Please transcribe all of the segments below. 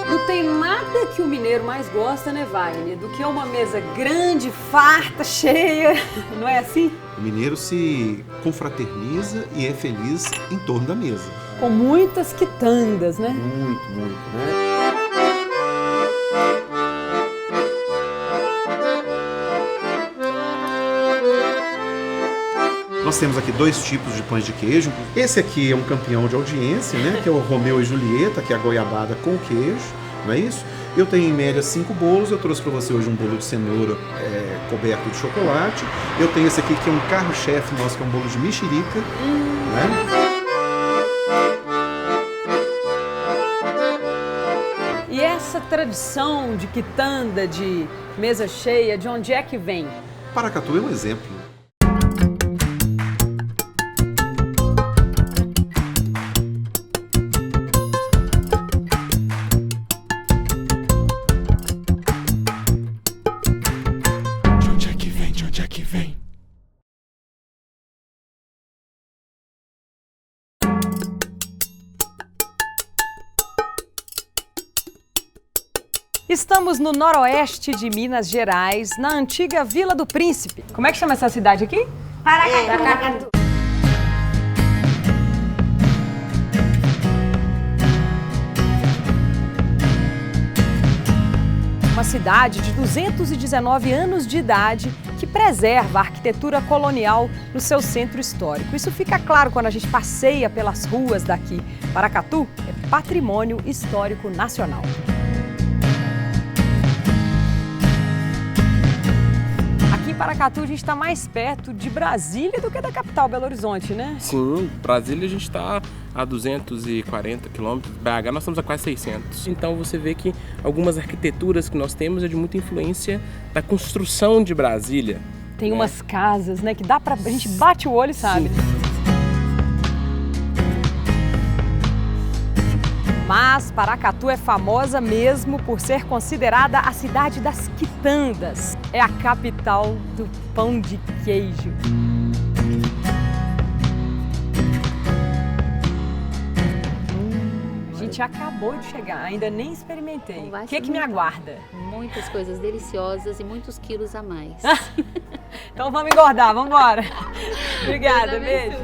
Não tem nada que o mineiro mais gosta, né, Wagner? Do que uma mesa grande, farta, cheia. Não é assim? O mineiro se confraterniza e é feliz em torno da mesa. Com muitas quitandas, né? Muito, né? Nós temos aqui 2 tipos de pães de queijo. Esse aqui é um campeão de audiência, né? Que é o Romeu e Julieta, que é a goiabada com queijo, não é isso? Eu tenho em média 5 bolos. Eu trouxe para você hoje um bolo de cenoura coberto de chocolate. Eu tenho esse aqui que é um carro-chefe nosso, que é um bolo de mexerica, né? E essa tradição de quitanda, de mesa cheia, de onde é que vem? Paracatu é um exemplo. De onde é que vem? Estamos no noroeste de Minas Gerais, na antiga Vila do Príncipe. Como é que chama essa cidade aqui? Paracatu. Uma cidade de 219 anos de idade que preserva a arquitetura colonial no seu centro histórico. Isso fica claro quando a gente passeia pelas ruas daqui. Paracatu é patrimônio histórico nacional. Aqui em Paracatu a gente está mais perto de Brasília do que da capital, Belo Horizonte, né? Sim, Brasília a gente está a 240 quilômetros, BH nós estamos a quase 600. Então você vê que algumas arquiteturas que nós temos é de muita influência da construção de Brasília. Tem umas casas, né, que dá pra... a gente bate o olho e sabe. Sim. Mas Paracatu é famosa mesmo por ser considerada a cidade das quitandas. É a capital do pão de queijo. A gente acabou de chegar, ainda nem experimentei. O que me aguarda? Muitas coisas deliciosas e muitos quilos a mais. Então vamos engordar, vamos embora. Obrigada, beijo.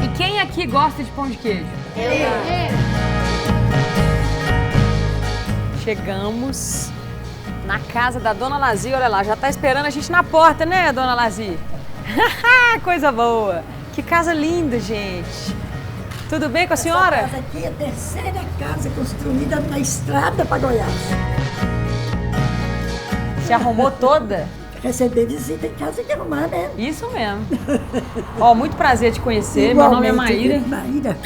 E quem aqui gosta de pão de queijo? Chegamos na casa da Dona Lazi, olha lá, já tá esperando a gente na porta, né, Dona Lazi? Coisa boa! Que casa linda, gente! Tudo bem com a senhora? Essa casa aqui é a terceira casa construída na estrada para Goiás. Se arrumou toda? Receber visita em casa que arrumar, né? Isso mesmo. Ó, muito prazer te conhecer. Meu nome é Maíra. Maíra.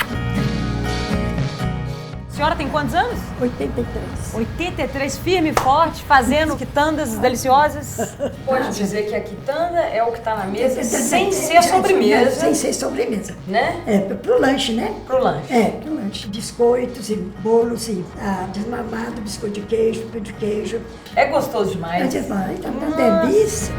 A senhora tem quantos anos? 83. 83, firme e forte, fazendo quitandas deliciosas. Pode dizer que a quitanda é o que está na mesa sem ser sobremesa. Sem ser sobremesa. Né? É, pro lanche, né? Pro lanche. É, pro lanche. Biscoitos e bolos e desmamado, biscoito de queijo, pão de queijo. É gostoso demais. É demais, tá uma delícia.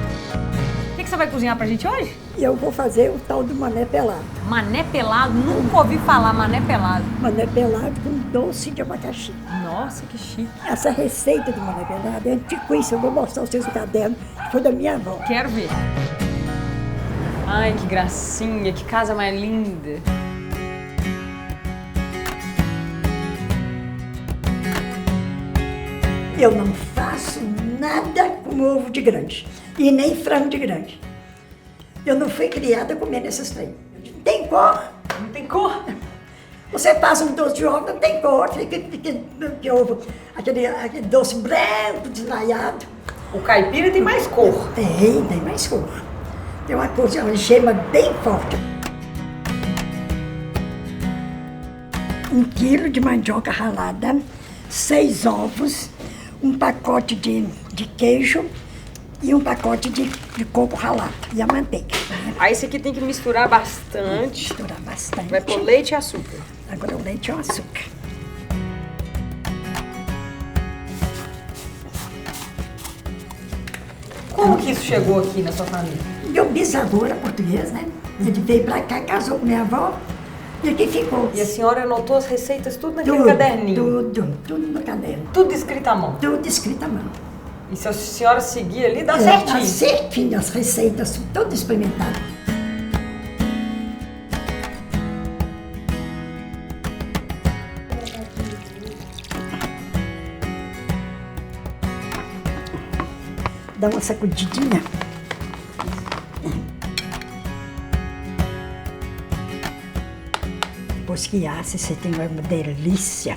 O que você vai cozinhar pra gente hoje? E eu vou fazer o tal do mané pelado. Mané pelado? Nunca ouvi falar mané pelado. Mané pelado com doce de abacaxi. Nossa, que chique. Essa receita de mané pelado é antiquíssima. Eu vou mostrar vocês o caderno que foi da minha avó. Quero ver. Ai, que gracinha, que casa mais linda. Eu não faço nada com ovo de grande e nem frango de grande. Eu não fui criada comendo esses trem. Não tem cor. Não tem cor? Você faz um doce de ovo, não tem cor. Fica de ovo, aquele doce branco, desmaiado. O caipira tem mais cor. Tem mais cor. Tem uma cor, uma gema bem forte. 1 quilo de mandioca ralada, 6 ovos, um pacote de queijo e um pacote de coco ralado e a manteiga. Aí esse aqui tem que misturar bastante. Misturar bastante. Vai pôr leite e açúcar. Agora o leite e o açúcar. Como que isso chegou aqui na sua família? Meu bisavô era português, né? Ele veio pra cá, casou com minha avó e aqui ficou. E a senhora anotou as receitas tudo naquele caderninho? Tudo no caderno. Tudo escrito à mão? Tudo escrito à mão. E se a senhora seguir ali, dá certinho? Dá certinho as receitas, tudo experimentado. Dá uma sacudidinha. Depois que assa, você tem uma delícia.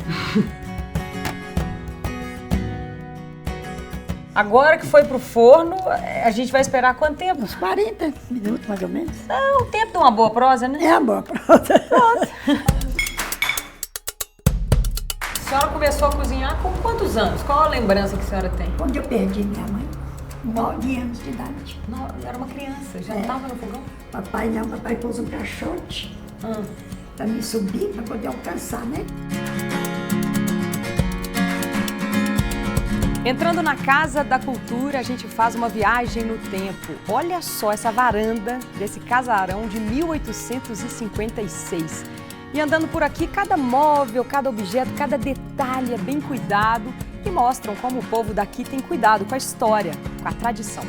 Agora que foi pro forno, a gente vai esperar quanto tempo? Uns 40 minutos, mais ou menos. É o tempo de uma boa prosa, né? É amor, pronto. A senhora começou a cozinhar com quantos anos? Qual a lembrança que a senhora tem? Quando eu perdi minha mãe, 9 anos de idade. Não, era uma criança, já estava no fogão? Papai pôs um caixote para me subir, para poder alcançar, né? Entrando na Casa da Cultura, a gente faz uma viagem no tempo. Olha só essa varanda desse casarão de 1856. E andando por aqui, cada móvel, cada objeto, cada detalhe é bem cuidado e mostram como o povo daqui tem cuidado com a história, com a tradição.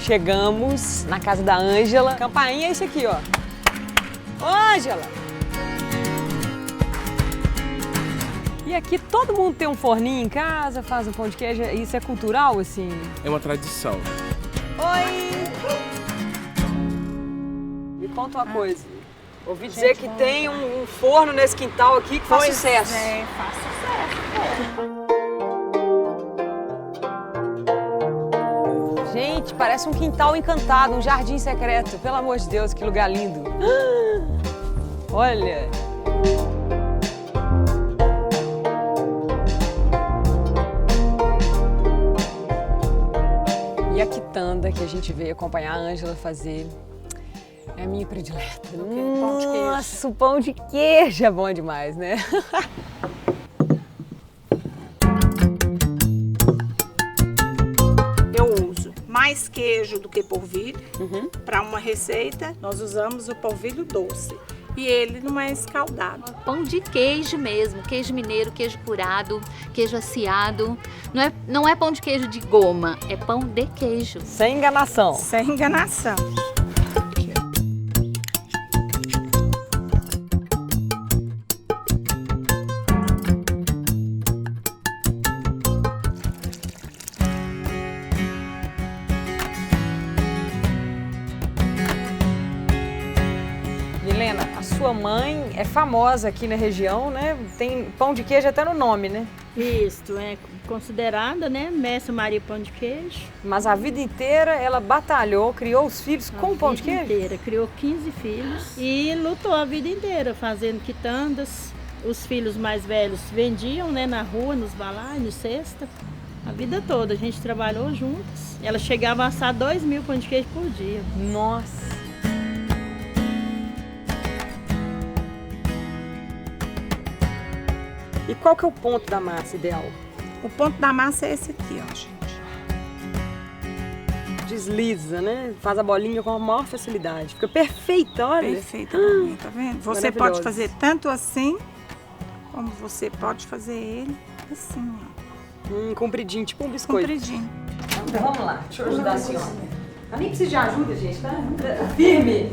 Chegamos na casa da Ângela. Campainha é isso aqui, ó. Ô, Ângela! E aqui todo mundo tem um forninho em casa, faz um pão de queijo. Isso é cultural, assim? É uma tradição. Oi! Me conta uma coisa. Ouvi dizer que tem um forno nesse quintal aqui que faz sucesso. É, faz sucesso. Gente, parece um quintal encantado, um jardim secreto. Pelo amor de Deus, que lugar lindo. Olha! E a quitanda que a gente veio acompanhar a Ângela fazer é a minha predileta. Pão de queijo. Nossa, o pão de queijo é bom demais, né? Eu uso mais queijo do que polvilho. Para uma receita, nós usamos o polvilho doce. E ele não é escaldado. Pão de queijo mesmo, queijo mineiro, queijo curado, queijo aciado. Não é pão de queijo de goma, é pão de queijo. Sem enganação. Sem enganação. Milena, a sua mãe é famosa aqui na região, né? Tem pão de queijo até no nome, né? Isso, é considerada, né, Mestre Maria Pão de Queijo. Mas a vida inteira ela batalhou, criou os filhos com pão de A vida queijo? inteira, criou 15 filhos e lutou a vida inteira fazendo quitandas. Os filhos mais velhos vendiam, né, na rua, nos balaios, no cesta. A vida toda, a gente trabalhou juntas. Ela chegava a assar 2.000 pão de queijo por dia. Nossa! E qual que é o ponto da massa ideal? O ponto da massa é esse aqui, ó, gente. Desliza, né? Faz a bolinha com a maior facilidade. Fica perfeita, olha. Perfeito, bolinha, tá vendo? Você Maravilhoso. pode fazer tanto assim, como você pode fazer ele assim, ó. Compridinho, tipo um biscoito. Compridinho. Então, vamos lá, deixa eu ajudar a senhora. A mim precisa de ajuda, gente, tá? Firme!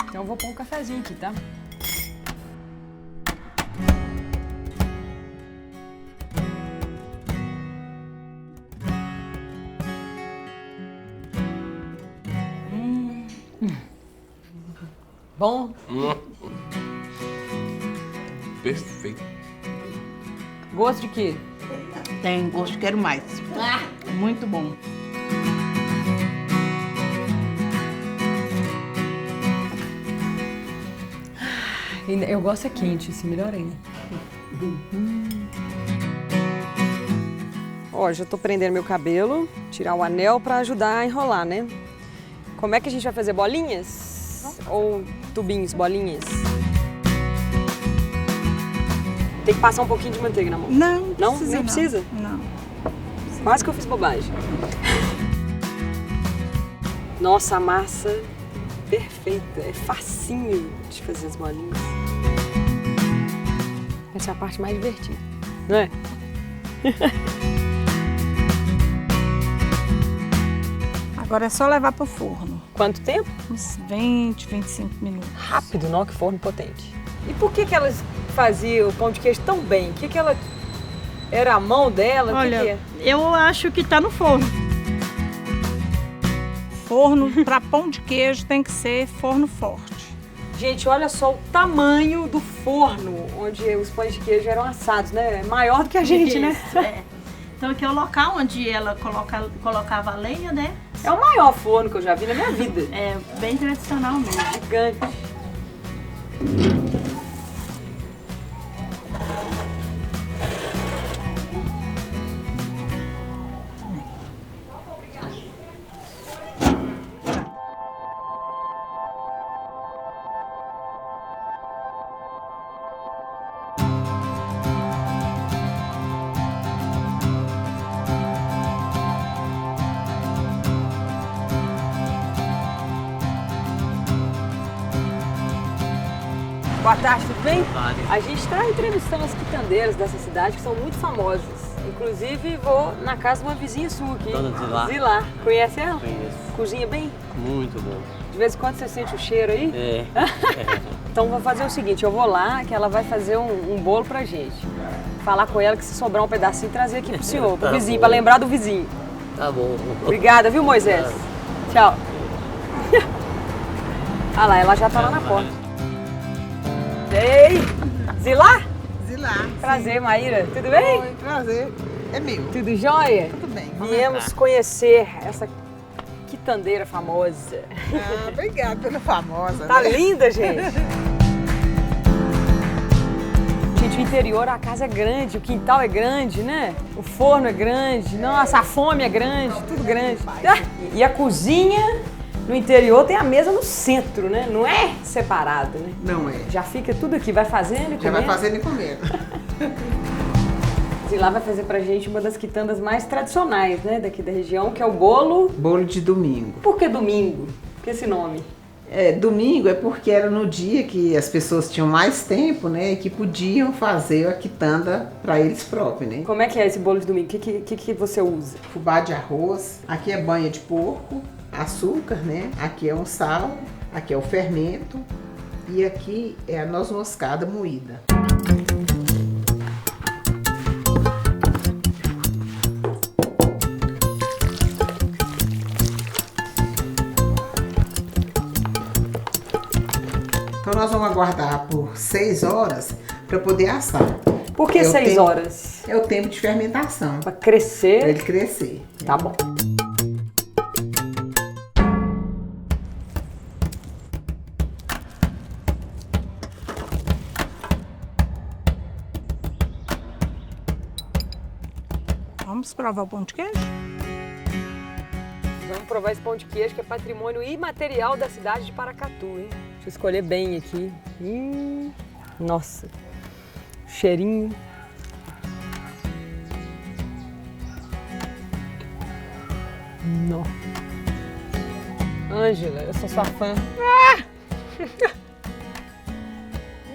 Então eu vou pôr um cafezinho aqui, tá? Bom? Perfeito. Gosto de quê? Tem gosto, quero mais. Muito bom. Eu gosto é quente, assim, melhor ainda. Ó, já tô prendendo meu cabelo, tirar o anel pra ajudar a enrolar, né? Como é que a gente vai fazer? Bolinhas? Ou tubinhos, bolinhas? Tem que passar um pouquinho de manteiga na mão. Não, Não? Nem precisa? Não. Quase que eu fiz bobagem. Nossa, a massa perfeita. É facinho de fazer as bolinhas. Essa é a parte mais divertida, não é? Agora é só levar pro forno. Quanto tempo? Uns 20, 25 minutos. Rápido, não? Que forno potente. E por que elas faziam o pão de queijo tão bem? O que ela... Era a mão dela? Olha, O que é? eu acho que tá no forno. Forno para pão de queijo tem que ser forno forte. Gente, olha só o tamanho do forno onde os pães de queijo eram assados, né? É maior do que a gente, né? Isso, é. Então aqui é o local onde ela colocava a lenha, né? É o maior forno que eu já vi na minha vida. É bem tradicional mesmo. Gigante. Boa tarde, tudo bem? A gente está entrevistando as quitandeiras dessa cidade que são muito famosas. Inclusive, vou na casa de uma vizinha sua aqui. Dona Zilá. Zilá. Conhece ela? Conheço. Cozinha bem? Muito bom. De vez em quando você sente o cheiro aí? É. Então vou fazer o seguinte, eu vou lá, que ela vai fazer um bolo pra gente. Falar com ela que se sobrar um pedacinho, trazer aqui pro senhor, pro Tá vizinho, bom. pra lembrar do vizinho. Tá bom. Obrigada, viu, Moisés? Tchau. Ah lá, ela já tá lá na porta. Ei! Zilá? Zilá. Prazer, Maíra. Tudo bem? Oi, prazer. É meu. Tudo jóia? Tudo bem. Vamos Viemos entrar. conhecer essa quitandeira famosa. Ah, obrigada pela famosa. Tá né? linda, gente. Gente, o interior, a casa é grande, o quintal é grande, né? O forno é grande, nossa, a fome é grande, tudo grande. E a cozinha no interior tem a mesa no centro, né? Não é separado, né? Não é. Já fica tudo aqui, vai fazendo e comendo. Já vai fazendo e comendo. Zilá vai fazer pra gente uma das quitandas mais tradicionais, né? Daqui da região, que é o bolo. Bolo de domingo. Por que domingo? Por que esse nome? Domingo é porque era no dia que as pessoas tinham mais tempo, né? E que podiam fazer a quitanda para eles próprios, né? Como é que é esse bolo de domingo? O que você usa? Fubá de arroz, aqui é banha de porco, açúcar, né? Aqui é um sal, aqui é o fermento e aqui é a noz moscada moída. Então nós vamos aguardar por 6 horas para poder assar. Por que 6 horas? É o tempo de fermentação. Para crescer? Para ele crescer. Tá bom. Vamos provar o pão de queijo? Vamos provar esse pão de queijo que é patrimônio imaterial da cidade de Paracatu, hein? Deixa eu escolher bem aqui. Nossa, cheirinho. Não. Ângela, eu sou sua fã.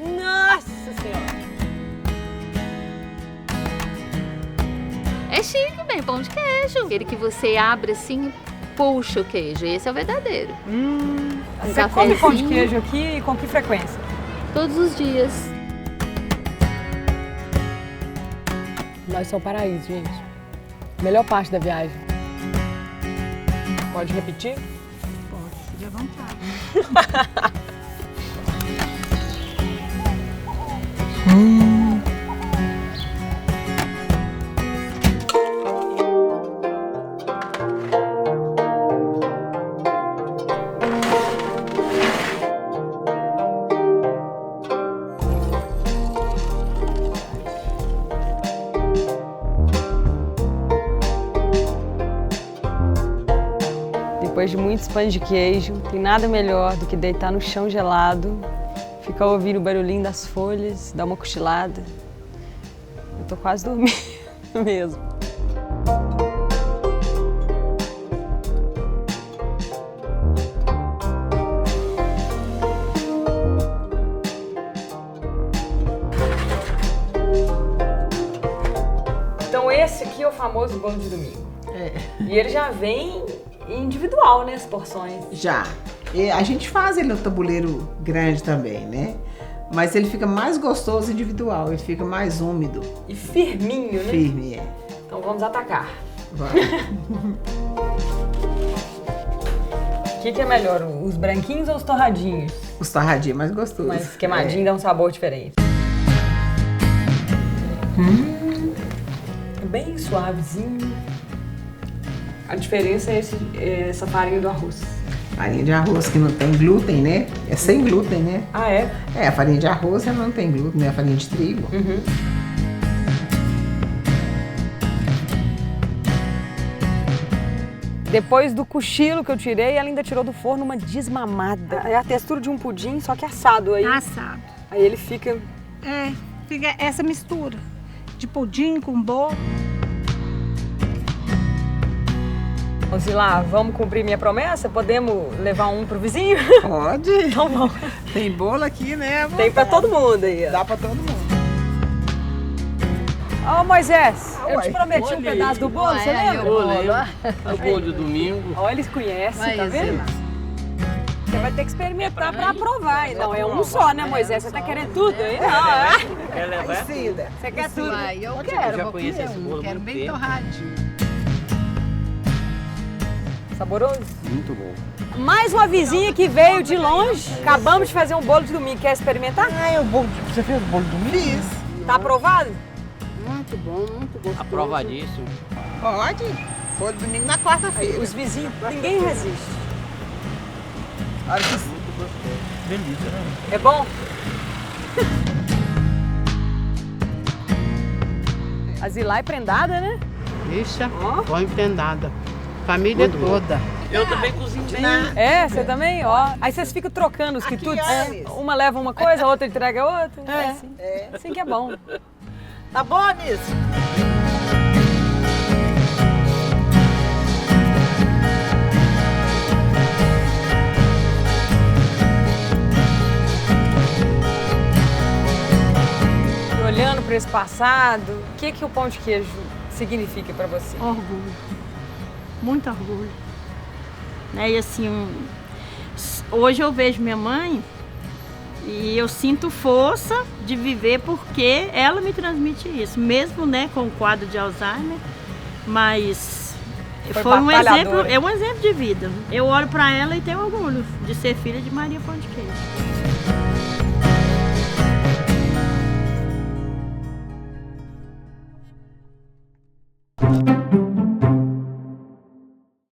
Nossa Senhora! É chique, bem, pão de queijo. Aquele que você abre assim e puxa o queijo. Esse é o verdadeiro. Você come pão de queijo aqui e com que frequência? Todos os dias. Nós somos paraíso, gente. Melhor parte da viagem. Pode repetir? Pode, fique à vontade. Depois de muitos pães de queijo, tem nada melhor do que deitar no chão gelado, ficar ouvindo o barulhinho das folhas, dar uma cochilada. Eu tô quase dormindo mesmo. Então esse aqui é o famoso bolo de domingo. E ele já vem individual, né, as porções? Já. A gente faz ele no tabuleiro grande também, né? Mas ele fica mais gostoso individual, ele fica mais úmido. E firminho, né? Firme, é. Então vamos atacar. Vamos. O que é melhor, os branquinhos ou os torradinhos? Os torradinhos é mais gostosos. Mas queimadinho dá um sabor diferente. Bem suavezinho. A diferença é essa farinha do arroz. Farinha de arroz que não tem glúten, né? É sem glúten, né? Ah, é? É, a farinha de arroz ela não tem glúten, é a farinha de trigo. Depois do cochilo que eu tirei, ela ainda tirou do forno uma desmamada. É a textura de um pudim, só que assado aí. Assado. Aí ele fica... Fica essa mistura de pudim com bolo. Zilá, vamos cumprir minha promessa? Podemos levar um pro vizinho? Pode. Então vamos. Tem bolo aqui, né? Tem pra todo mundo aí. Dá pra todo mundo. Ô Moisés, eu te prometi um pedaço do bolo, você lembra? É o bolo de domingo. Olha, eles conhecem, tá vendo? Você vai ter que experimentar pra provar. Não, é um só, né, Moisés? Você tá querendo tudo aí? Não, Quer levar? Você quer tudo? Eu Eu quero, já conheço esse bolo há quero muito bem tempo. torradinho. Saboroso? Muito bom. Mais uma vizinha que veio de longe. Acabamos de fazer um bolo de domingo. Quer experimentar? Você fez o bolo de domingo? Fiz. Tá aprovado? Muito bom, muito gostoso. Aprovadíssimo. Pode. Bolo de domingo na quarta-feira. Os vizinhos, ninguém resiste. Olha que Delícia, né? É bom? A Zilá é prendada, né? Deixa, ó, emprendada. Família toda. Eu também cozinho bem. É, você também? Ó. Aí vocês ficam trocando os quitutes. Uma leva uma coisa, a outra entrega a outra. É assim. Assim que é bom. Tá bom, Anis? E olhando para esse passado, o que o pão de queijo significa para você? Orgulho, muito orgulho. Né? E assim, hoje eu vejo minha mãe e eu sinto força de viver porque ela me transmite isso, mesmo, né, com o quadro de Alzheimer, mas foi um exemplo, é um exemplo de vida. Eu olho para ela e tenho orgulho de ser filha de Maria Pão de Queijo.